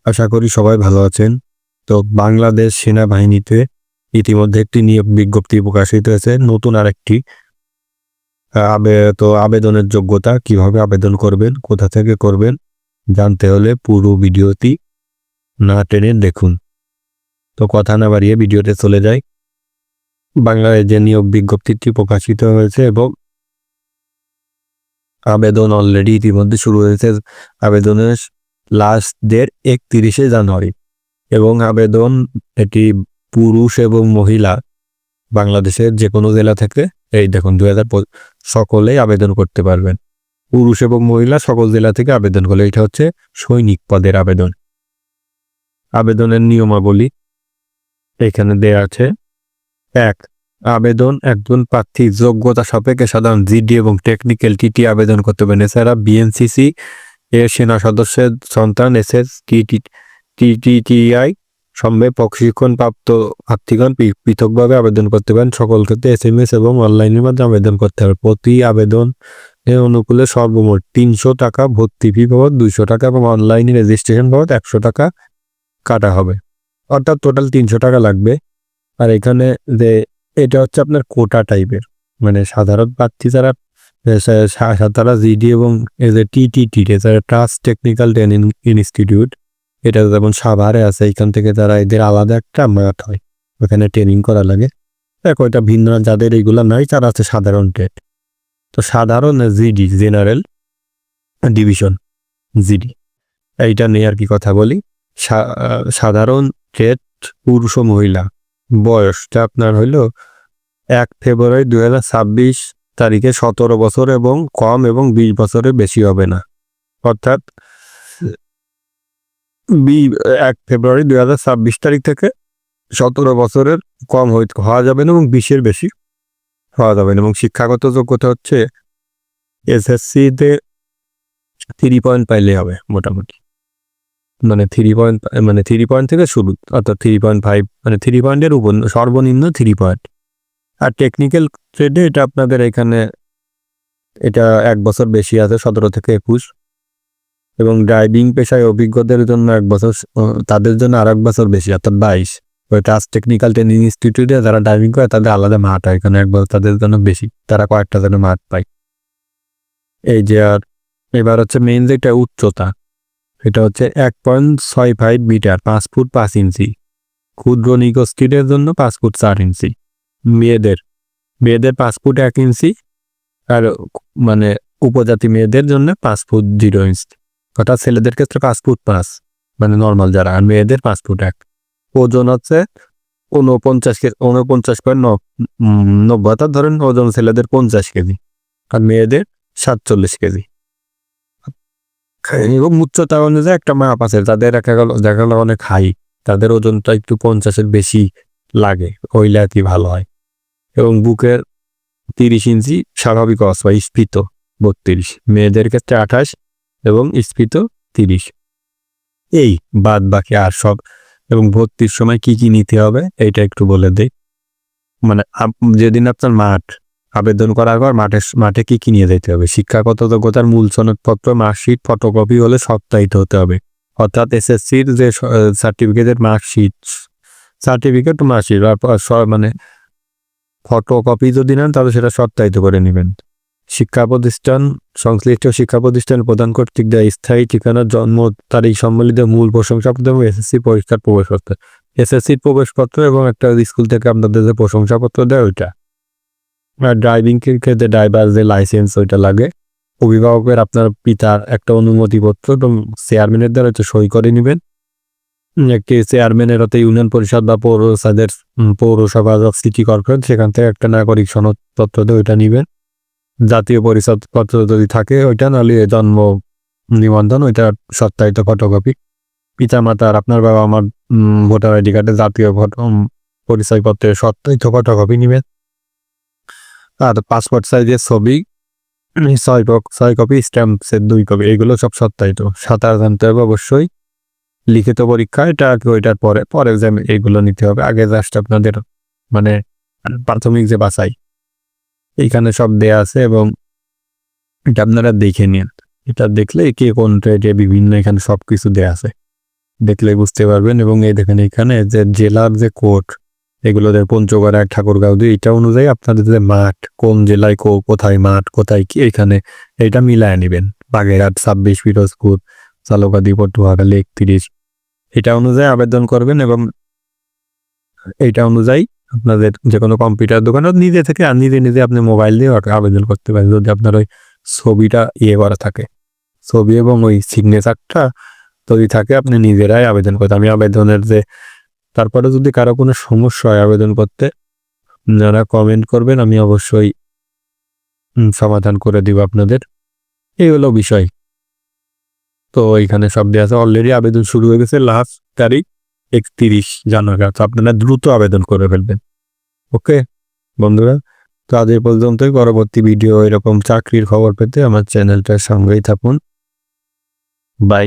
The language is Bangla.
আশা করি সবাই ভালো আছেন। তো বাংলাদেশ সেনাবাহিনীতে ইতিমধ্যে একটি নিয়োগ বিজ্ঞপ্তি প্রকাশিত হয়েছে। নতুন আরেকটি আবেদনের যোগ্যতা, কিভাবে আবেদন করবেন, কোথা থেকে করবেন জানতে হলে পুরো ভিডিওটি না টেনে দেখুন। তো কথা না বাড়িয়ে ভিডিওতে চলে যাই। বাংলাদেশ যে নিয়োগ বিজ্ঞপ্তিটি প্রকাশিত হয়েছে এবং আবেদন অলরেডি ইতিমধ্যে শুরু হয়েছে। আবেদনের লাস্ট ডেট 31শে জানুয়ারি এবং আবেদন এটি পুরুষ এবং মহিলা বাংলাদেশের যে কোনো জেলা থেকে এই দেখুন 2025 সকলেই আবেদন করতে পারবেন। পুরুষ এবং মহিলা সকল জেলা থেকে আবেদন করলে এটা হচ্ছে সৈনিক পদের আবেদন। আবেদনের নিয়মাবলী এখানে দেয়া আছে। 1. আবেদন একজন প্রার্থী যোগ্যতা সাপেক্ষে সাধারণ জিডি এবং টেকনিক্যাল টিটি আবেদন করতে পারেন। এছাড়া বিএনসিসি এর সেনা সদস্যের সন্তান এসএস টিটিটিআই সঙ্গে প্রশিক্ষণপ্রাপ্ত প্রার্থীগণ পৃথকভাবে আবেদন করতে পারেন। সকল ক্ষেত্রে SMS এবং অনলাইনের মাধ্যমে আবেদন করতে হবে। প্রতি আবেদন অনুকূলে সর্বমোট 300 টাকা ভর্তি ফি বাবদ 200 টাকা এবং অনলাইনে রেজিস্ট্রেশন বাবদ 100 টাকা কাটা হবে, অর্থাৎ টোটাল 300 টাকা লাগবে। আর এখানে যে এটা হচ্ছে আপনার কোটা টাইপের, মানে সাধারণ প্রার্থী যারা তারা জিডি এবং TTT trust technical training institute, এটা যেমন সাভারে আছে, এখান থেকে তারা এদের আলাদা একটা মাঠ হয়, ওখানে ট্রেনিং করা লাগে। দেখো এটা ভিন্ন, যাদের এইগুলা নাই তারা আছে সাধারণ ট্রেড। তো সাধারণ জিডি জেনারেল ডিভিশন জিডি এইটা নিয়ে আর কি কথা বলি। সাধারণ ট্রেড পুরুষ ও মহিলা বয়সটা আপনার হইল 1 ফেব্রুয়ারি 2026 তারিখে 17 বছর এবং কম এবং 20 বছরের বেশি হবে না, অর্থাৎ 1 ফেব্রুয়ারি 2026 তারিখ থেকে 17 বছরের কম হওয়া যাবে না এবং 20-এর বেশি হওয়া যাবে না। এবং শিক্ষাগত যোগ্যতা হচ্ছে SSC-তে 3 পয়েন্ট পাইলে হবে মোটামুটি, মানে 3 পয়েন্ট থেকে শুরু, অর্থাৎ 3.5, মানে 3 পয়েন্টের উপর সর্বনিম্ন 3 পয়েন্ট। আর টেকনিক্যাল ট্রেডে এটা আপনাদের এখানে এটা 1 বছর বেশি আছে, 17 থেকে 21। এবং ড্রাইভিং পেশায় অভিজ্ঞদের জন্য 1 বছর, তাদের জন্য আর 1 বছর বেশি, অর্থাৎ 22। ওই ট্রাস্ট টেকনিক্যাল ট্রেনিং ইনস্টিটিউটে যারা ড্রাইভিং করে তাদের আলাদা মাঠ হয়, এখানে 1 বছর তাদের জন্য বেশি, তারা কয়েকটা জন্য মাঠ পায়। এই যে আর এবার হচ্ছে মেইন যেটা উচ্চতা, এটা হচ্ছে 1.65 মিটার 5 ফুট 5 ইঞ্চি। ক্ষুদ্র নিগোষ্ঠীদের জন্য 5 ফুট 4 ইঞ্চি। মেয়েদের 5 ফুট 1 ইঞ্চি, আর মানে উপজাতি মেয়েদের জন্য 5 ফুট 0 ইঞ্চি, অর্থাৎ ছেলেদের ক্ষেত্রে 5 ফুট 5, মানে নর্মাল যারা, আর মেয়েদের 5 ফুট 1। ওজন হচ্ছে 49.90, অর্থাৎ ধরেন ওজন ছেলেদের 50 কেজি আর মেয়েদের 47 কেজি। এবং উচ্চতা অনুযায়ী একটা মাপ আছে, তাদের দেখা গেল অনেক হাই, তাদের ওজনটা একটু 50-এর বেশি লাগে, হইলে আর কি ভালো হয়। এবং বুকের 30 ইঞ্চি স্বাভাবিক অবস্থা, স্ফীত 32, মেয়েদের ক্ষেত্রে 28 এবং স্ফীত 30। এই বাদ বাকি আর সব। এবং ভর্তির সময় কি কি নিতে হবে এইটা একটু বলে দেই। মানে যেদিন আপনার আবেদন করার পর মাঠে কি কি নিয়ে যেতে হবে: শিক্ষাগত যোগ্যতার মূল সনদপত্র, মার্কশিট ফটোকপি হলে সত্যায়িত হতে হবে, অর্থাৎ SSC-র যে সার্টিফিকেটের সার্টিফিকেট মার্কশিট মানে ফটোকপি যদি নেন তাহলে সেটা সত্যায়িত করে নেবেন। শিক্ষা প্রতিষ্ঠান, সংশ্লিষ্ট শিক্ষা প্রতিষ্ঠান প্রদান কর্তৃক দেওয়া স্থায়ী ঠিকানা, জন্ম তারিখ সম্বলিত মূল প্রশংসাপত্র এবং SSC পরীক্ষার প্রবেশপত্র, SSC-র প্রবেশপত্র এবং একটা স্কুল থেকে আপনাদের যে প্রশংসাপত্র দেয় ওইটা। আর ড্রাইভিং ক্ষেত্রে ড্রাইভার যে লাইসেন্স ওইটা লাগে। অভিভাবকের আপনার পিতার একটা অনুমতিপত্র এবং চেয়ারম্যানের দ্বারা হচ্ছে সই করে নেবেন। একটি চেয়ারম্যানের হতে ইউনিয়ন পরিষদ বা পৌরসভা সিটি কর্পোরেশন, সেখান থেকে একটা নাগরিক সনদপত্র দিয়ে ওইটা নেবেন। জাতীয় পরিচয়পত্র যদি থাকে ওইটা, নাহলে জন্ম নিবন্ধন ওইটা সত্যায়িত ফটোকপি। পিতা মাতার, আপনার বাবা আমার ভোটার ID কার্ডের জাতীয় পরিচয়পত্রের সত্যায়িত ফটোকপি নেবেন। আর পাসপোর্ট সাইজের ছবি 6 কপি, স্ট্যাম্পসের 2 কপি, এগুলো সব সত্যায়িত। সাঁতার জানতে হবে অবশ্যই। লিখিত পরীক্ষা এটা ওইটার পরে এক্সাম, এইগুলো নিতে হবে। আগে জাস্ট আপনাদের মানে প্রাথমিক যে বাছাই এইখানে সব দেয়া আছে এবং এটা আপনারা দেখে নিন। এটা দেখলে কে কোন ট্রেডে বিভিন্ন, এখানে সব কিছু দেয়া আছে। দেখলেই বুঝতে পারবেন। এবং এই দেখেন এখানে যে জেলার যে কোড, এগুলো পঞ্চগড়, ঠাকুরগাঁও, এটা অনুযায়ী আপনাদের যে মাঠ, কোন জেলায় কোথায় মাঠ, কোথায় কি, এখানে এটা মিলায় নেবেন। বাগেরহাট 26, পিরোজপুর, ঝালকাঠি, পটুয়াখালী 31, এটা অনুযায়ী আবেদন করবেন। এবং এইটা অনুযায়ী আপনাদের যে কোনো কম্পিউটার দোকানে নিজে থেকে আর নিজে আপনি মোবাইল দিয়ে আবেদন করতে পারেন, যদি আপনার ওই ছবিটা করা থাকে, ছবি এবং ওই সিগনেচারটা যদি থাকে, আপনি নিজেরাই আবেদন করতে। আমি আবেদনের তারপরে যদি কারো কোনো সমস্যা হয় আবেদন করতে, যারা কমেন্ট করবেন, আমি অবশ্যই সমাধান করে দিব আপনাদের। এই হলো বিষয়। তো এইখানে সব দেওয়া আছে, অলরেডি আবেদন শুরু হয়ে গেছে, লাস্ট তারিখ 31 জানুয়ারি। তো আপনারা দ্রুত আবেদন করে ফেলবেন। ওকে বন্ধুরা, তো আজ এই পর্যন্তই। পরবর্তী ভিডিও এরকম চাকরির খবর পেতে আমার চ্যানেলটার সঙ্গেই থাকুন। বাই।